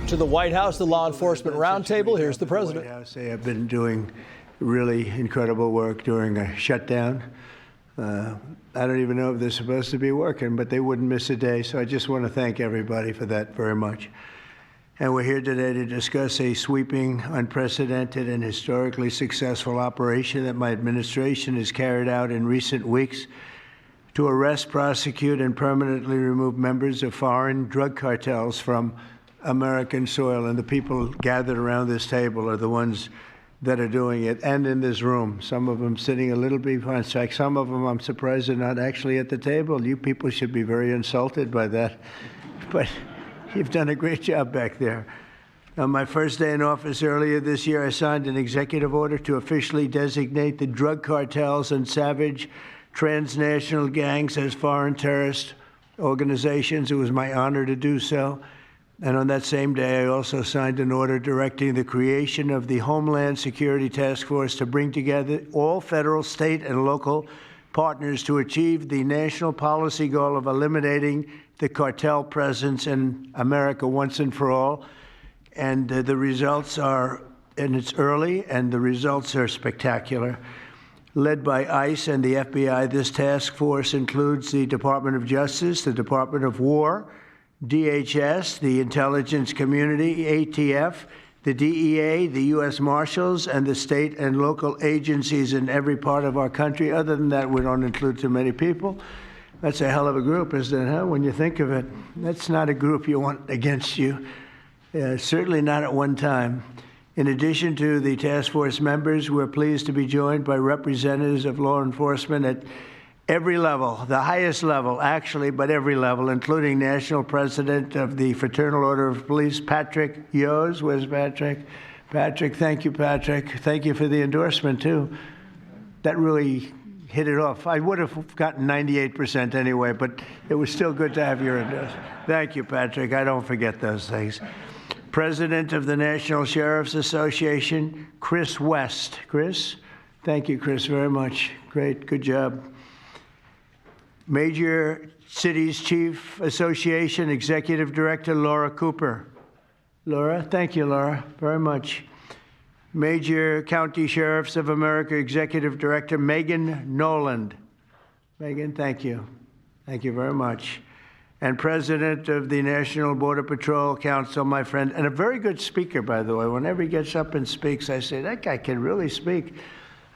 To the White House, the Law Enforcement Roundtable. Here's the president. White House, they have been doing really incredible work during a shutdown. I don't even know if they're supposed to be working, but they wouldn't miss a day. So I just want to thank everybody for that very much. And we're here today to discuss a sweeping, unprecedented, and historically successful operation that my administration has carried out in recent weeks to arrest, prosecute, and permanently remove members of foreign drug cartels from American soil. And the people gathered around this table are the ones that are doing it, and in this room. Some of them sitting a little behind. Some of them, I'm surprised, are not actually at the table. You people should be very insulted by that. But you've done a great job back there. On my first day in office earlier this year, I signed an executive order to officially designate the drug cartels and savage transnational gangs as foreign terrorist organizations. It was my honor to do so. And on that same day, I also signed an order directing the creation of the Homeland Security Task Force to bring together all federal, state, and local partners to achieve the national policy goal of eliminating the cartel presence in America once and for all. And the results are, and it's early, and the results are spectacular. Led by ICE and the FBI, this task force includes the Department of Justice, the Department of War, DHS, the intelligence community, ATF, the DEA, the U.S. Marshals, and the state and local agencies in every part of our country. Other than that, we don't include too many people. That's a hell of a group, isn't it, huh? When you think of it, that's not a group you want against you, certainly not at one time. In addition to the task force members, we're pleased to be joined by representatives of law enforcement at every level, the highest level, actually, but every level, including National President of the Fraternal Order of Police, Patrick Yos. Where's Patrick? Patrick, thank you, Patrick. Thank you for the endorsement, too. That really hit it off. I would have gotten 98% anyway, but it was still good to have your endorsement. Thank you, Patrick. I don't forget those things. President of the National Sheriff's Association, Chris West. Chris? Thank you, Chris, very much. Great. Good job. Major Cities Chief Association Executive Director Laura Cooper. Laura, thank you, Laura, very much. Major County Sheriffs of America Executive Director Megan Noland. Megan, thank you. Thank you very much. And President of the National Border Patrol Council, my friend, and a very good speaker, by the way. Whenever he gets up and speaks, I say, that guy can really speak.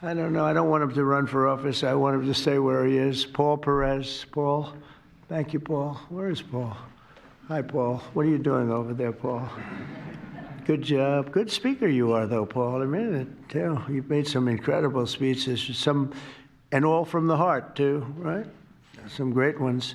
I don't know. I don't want him to run for office. I want him to stay where he is. Paul Perez. Paul. Thank you, Paul. Where is Paul? Hi, Paul. What are you doing over there, Paul? Good job. Good speaker you are, though, Paul. I mean it, too. You've made some incredible speeches, and all from the heart, too, right? Some great ones.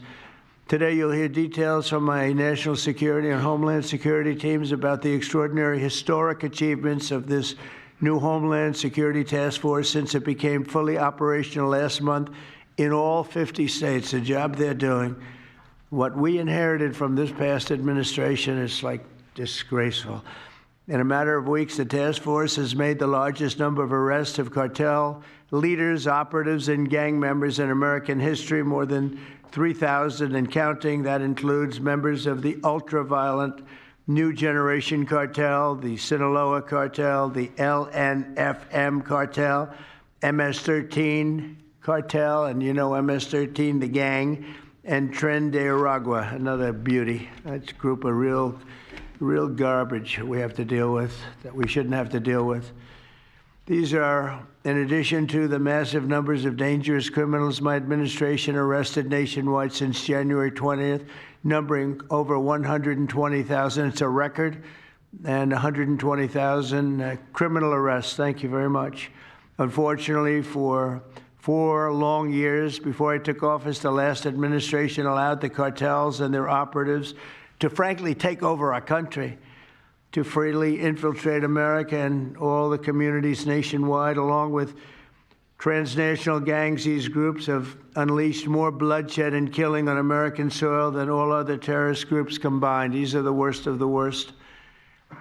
Today, you'll hear details from my national security and homeland security teams about the extraordinary historic achievements of this new Homeland Security Task Force since it became fully operational last month in all 50 states. The job they're doing. What we inherited from this past administration is like disgraceful. In a matter of weeks, the task force has made the largest number of arrests of cartel leaders, operatives, and gang members in American history, more than 3,000 and counting. That includes members of the ultra-violent New Generation Cartel, the Sinaloa Cartel, the LNFM Cartel, MS-13 Cartel, and you know MS-13, the gang, and Tren de Aragua, another beauty. That's a group of real garbage we have to deal with, that we shouldn't have to deal with. These are, in addition to the massive numbers of dangerous criminals my administration arrested nationwide since January 20th, numbering over 120,000. It's a record, and 120,000 criminal arrests. Thank you very much. Unfortunately, for 4 long years before I took office, the last administration allowed the cartels and their operatives to frankly take over our country, to freely infiltrate America and all the communities nationwide. Along with transnational gangs, these groups have unleashed more bloodshed and killing on American soil than all other terrorist groups combined. These are the worst of the worst.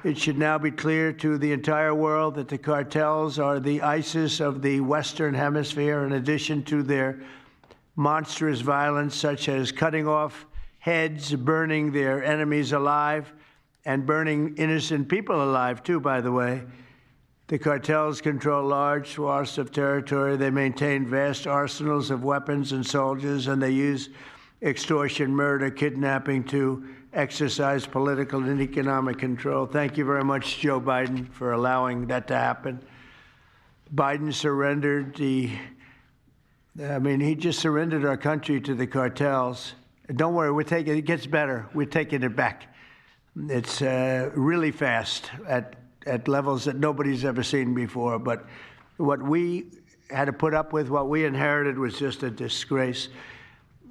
It should now be clear to the entire world that the cartels are the ISIS of the Western Hemisphere, in addition to their monstrous violence, such as cutting off heads, burning their enemies alive, and burning innocent people alive, too, by the way. The cartels control large swaths of territory. They maintain vast arsenals of weapons and soldiers, and they use extortion, murder, kidnapping to exercise political and economic control. Thank you very much, Joe Biden, for allowing that to happen. Biden surrendered he just surrendered our country to the cartels. Don't worry, it gets better. We're taking it back. It's really fast at levels that nobody's ever seen before. But what we had to put up with, what we inherited, was just a disgrace.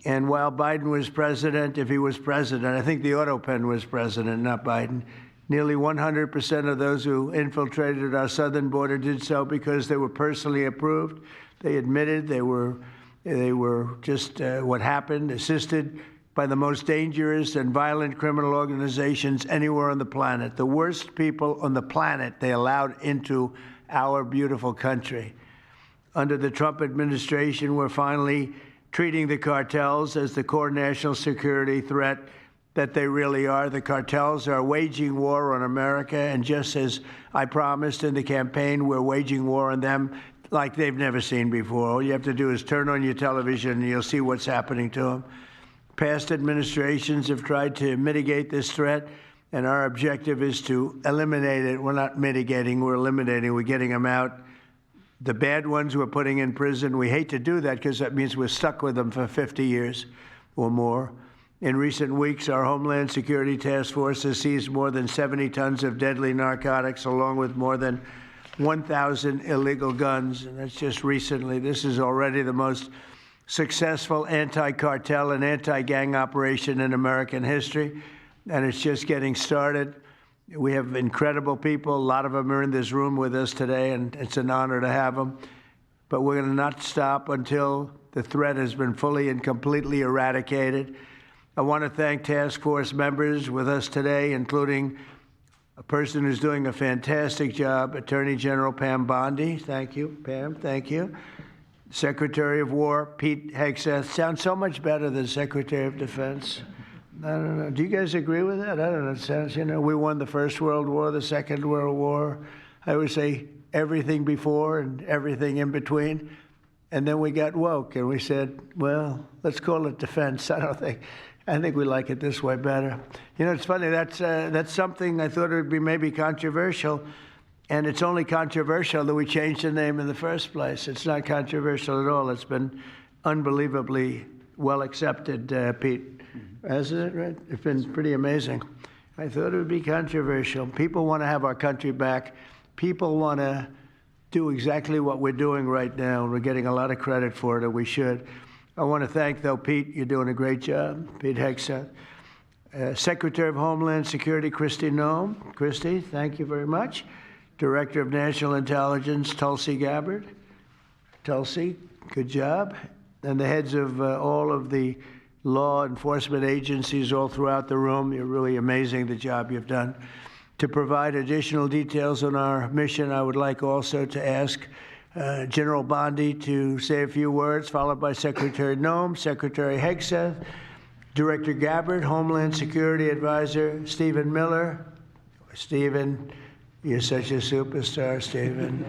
And while Biden was president, if he was president, I think the autopen was president, not Biden, nearly 100% of those who infiltrated our southern border did so because they were personally approved. They admitted they were just what happened, assisted by the most dangerous and violent criminal organizations anywhere on the planet. The worst people on the planet they allowed into our beautiful country. Under the Trump administration, we're finally treating the cartels as the core national security threat that they really are. The cartels are waging war on America, and just as I promised in the campaign, we're waging war on them like they've never seen before. All you have to do is turn on your television and you'll see what's happening to them. Past administrations have tried to mitigate this threat, and our objective is to eliminate it. We're not mitigating, we're eliminating. We're getting them out. The bad ones we're putting in prison. We hate to do that because that means we're stuck with them for 50 years or more. In recent weeks, our Homeland Security Task Force has seized more than 70 tons of deadly narcotics, along with more than 1,000 illegal guns. And that's just recently. This is already the most successful anti-cartel and anti-gang operation in American history, and it's just getting started. We have incredible people. A lot of them are in this room with us today, and it's an honor to have them. But we're going to not stop until the threat has been fully and completely eradicated. I want to thank task force members with us today, including a person who's doing a fantastic job, Attorney General Pam Bondi. Thank you, Pam. Thank you. Secretary of War Pete Hegseth. Sounds so much better than Secretary of Defense. I don't know. Do you guys agree with that? I don't know. It sounds, we won the First World War, the Second World War. I would say everything before and everything in between. And then we got woke and we said, well, let's call it defense. I think we like it this way better. It's funny. That's something I thought it would be maybe controversial. And it's only controversial that we changed the name in the first place. It's not controversial at all. It's been unbelievably well accepted, Pete. Hasn't it, right? It's been pretty amazing. I thought it would be controversial. People want to have our country back. People want to do exactly what we're doing right now. We're getting a lot of credit for it, and we should. I want to thank, though, Pete. You're doing a great job. Pete Hegseth. Secretary of Homeland Security, Kristi Noem. Kristi, thank you very much. Director of National Intelligence, Tulsi Gabbard. Tulsi, good job. And the heads of all of the law enforcement agencies all throughout the room. You're really amazing, the job you've done. To provide additional details on our mission, I would like also to ask General Bondi to say a few words, followed by Secretary Noem, Secretary Hegseth, Director Gabbard, Homeland Security Advisor Stephen Miller. Stephen, you're such a superstar, Stephen.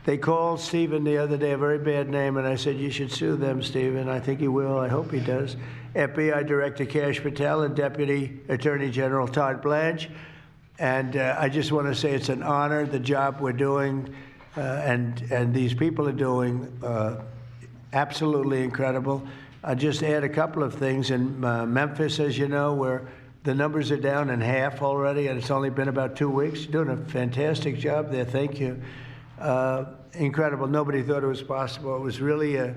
They called Stephen the other day a very bad name, and I said, you should sue them, Stephen. I think he will. I hope he does. FBI Director Kash Patel and Deputy Attorney General Todd Blanche. And I just want to say it's an honor, the job we're doing, and these people are doing absolutely incredible. I'll just add a couple of things. In Memphis, as you know, where the numbers are down in half already, and it's only been about 2 weeks. You're doing a fantastic job there. Thank you. Incredible. Nobody thought it was possible. It was really it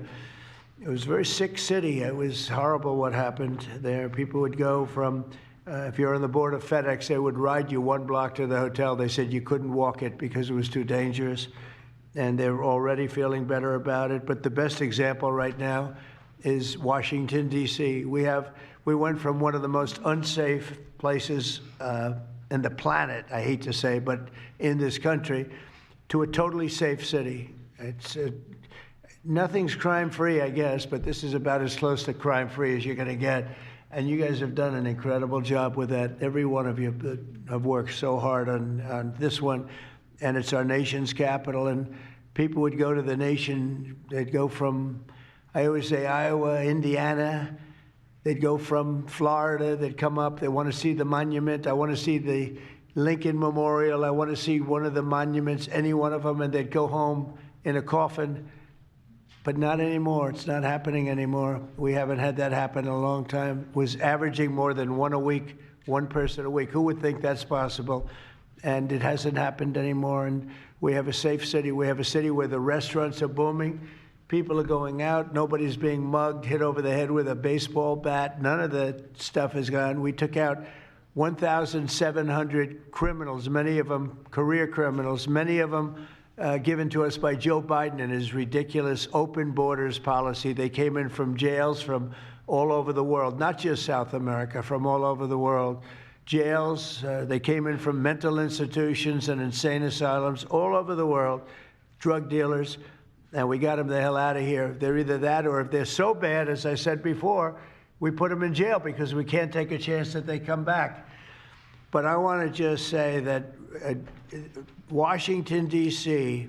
was a very sick city. It was horrible what happened there. People would go from, if you're on the board of FedEx, they would ride you 1 block to the hotel. They said you couldn't walk it because it was too dangerous. And they're already feeling better about it. But the best example right now is Washington, D.C. We went from one of the most unsafe places in the planet, I hate to say, but in this country, to a totally safe city. It's nothing's crime-free, I guess, but this is about as close to crime-free as you're going to get. And you guys have done an incredible job with that. Every one of you have worked so hard on this one, and it's our nation's capital. And people would go to the nation, they'd go from, I always say, Iowa, Indiana. They'd go from Florida, they'd come up, they want to see the monument. I want to see the Lincoln Memorial. I want to see one of the monuments, any one of them, and they'd go home in a coffin. But not anymore. It's not happening anymore. We haven't had that happen in a long time. It was averaging more than one a week, one person a week. Who would think that's possible? And it hasn't happened anymore. And we have a safe city. We have a city where the restaurants are booming. People are going out. Nobody's being mugged, hit over the head with a baseball bat. None of the stuff is gone. We took out 1,700 criminals, many of them career criminals, many of them given to us by Joe Biden and his ridiculous open borders policy. They came in from jails from all over the world, not just South America, from all over the world. Jails, they came in from mental institutions and insane asylums all over the world, drug dealers, and we got them the hell out of here. They're either that, or if they're so bad, as I said before, we put them in jail because we can't take a chance that they come back. But I want to just say that Washington, D.C.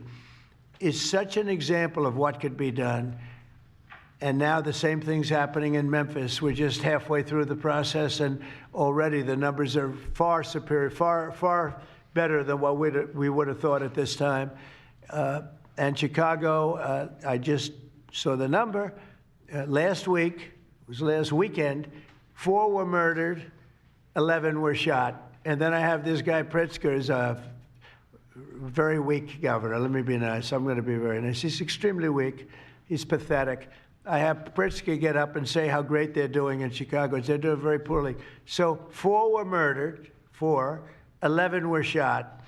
is such an example of what could be done. And now the same thing's happening in Memphis. We're just halfway through the process, and already the numbers are far superior, far better than what we would have thought at this time. And Chicago, I just saw the number. Last week, it was last weekend, 4 were murdered, 11 were shot. And then I have this guy Pritzker, is a very weak governor. Let me be nice. I'm going to be very nice. He's extremely weak. He's pathetic. I have Pritzker get up and say how great they're doing in Chicago. They're doing very poorly. So 4 were murdered, 11 were shot.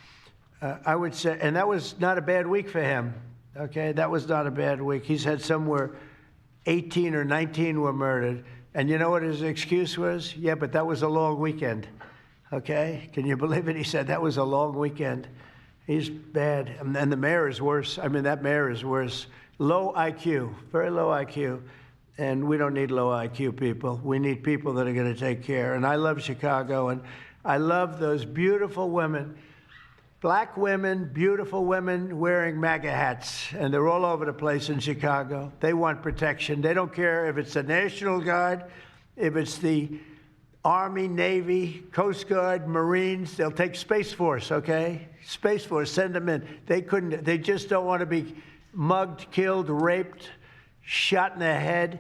I would say, and that was not a bad week for him. Okay, that was not a bad week. He's had somewhere 18 or 19 were murdered. And you know what his excuse was? Yeah, but that was a long weekend. Okay, can you believe it? He said that was a long weekend. He's bad. And the mayor is worse. I mean, that mayor is worse. Low IQ, very low IQ. And we don't need low IQ people. We need people that are going to take care. And I love Chicago, and I love those beautiful women, black women, beautiful women wearing MAGA hats. And they're all over the place in Chicago. They want protection. They don't care if it's the National Guard, if it's the Army, Navy, Coast Guard, Marines. They'll take Space Force, okay? Space Force, send them in. They just don't want to be mugged, killed, raped, shot in the head,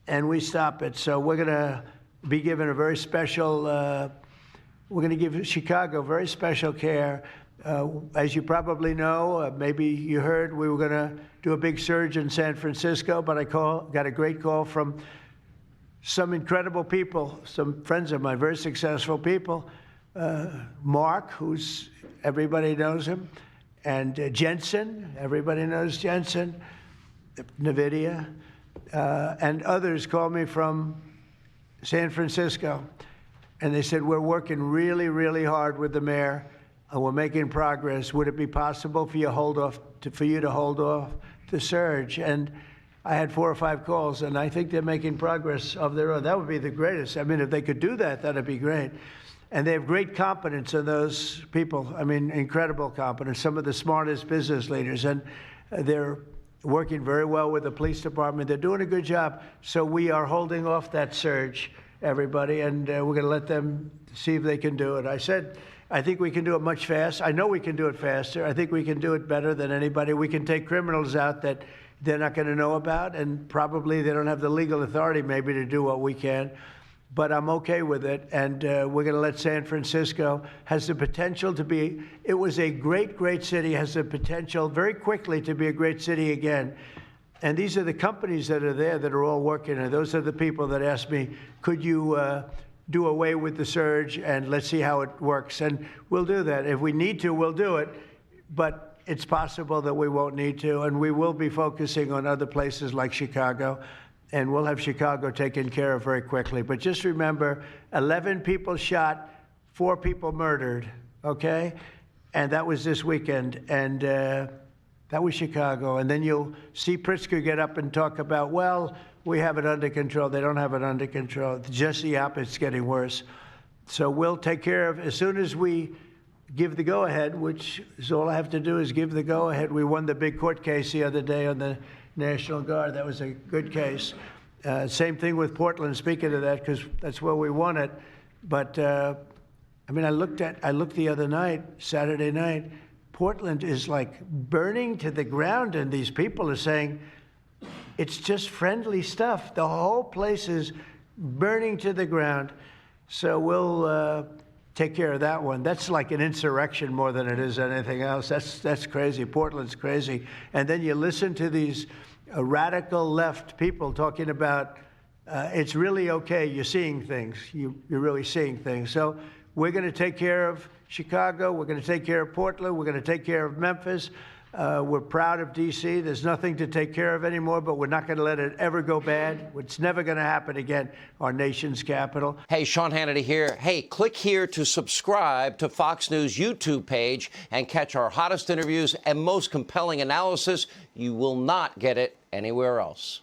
and we stop it. So we're going to be given a very special, we're going to give Chicago very special care. As you probably know, maybe you heard, we were going to do a big surge in San Francisco, but I got a great call from some incredible people, some friends of mine, very successful people. Mark, everybody knows him, and Jensen, everybody knows Jensen, NVIDIA, and others called me from San Francisco, and they said, we're working really, really hard with the mayor, and we're making progress. Would it be possible for you to hold off the surge? And I had 4 or 5 calls, and I think they're making progress of their own. That would be the greatest. I mean, if they could do that, that'd be great. And they have great competence in those people. I mean, incredible competence, some of the smartest business leaders. And they're working very well with the police department. They're doing a good job. So we are holding off that surge, everybody, and we're going to let them see if they can do it. I said, I think we can do it much faster. I know we can do it faster. I think we can do it better than anybody. We can take criminals out that they're not going to know about, and probably they don't have the legal authority maybe to do what we can. But I'm okay with it, and we're going to let San Francisco, has the potential to be, it was a great, great city, has the potential very quickly to be a great city again. And these are the companies that are there that are all working, and those are the people that asked me, could you do away with the surge, and let's see how it works. And we'll do that. If we need to, we'll do it. But it's possible that we won't need to, and we will be focusing on other places like Chicago, and we'll have Chicago taken care of very quickly. But just remember, 11 people shot, 4 people murdered, okay? And that was this weekend, and that was Chicago. And then you'll see Pritzker get up and talk about, well, we have it under control. They don't have it under control. Just the opposite, it's getting worse. So we'll take care of, as soon as we give the go-ahead, which is all I have to do is give the go-ahead. We won the big court case the other day on the National Guard. That was a good case. Same thing with Portland, speaking of that, because that's where we won it. But, I mean, I looked the other night, Saturday night, Portland is like burning to the ground, and these people are saying it's just friendly stuff. The whole place is burning to the ground. So we'll take care of that one. That's like an insurrection more than it is anything else. That's crazy. Portland's crazy. And then you listen to these radical left people talking about it's really okay. You're seeing things. You're really seeing things. So we're going to take care of Chicago. We're going to take care of Portland. We're going to take care of Memphis. We're proud of D.C. There's nothing to take care of anymore, but we're not going to let it ever go bad. It's never going to happen again, our nation's capital. Hey, Sean Hannity here. Hey, click here to subscribe to Fox News YouTube page and catch our hottest interviews and most compelling analysis. You will not get it anywhere else.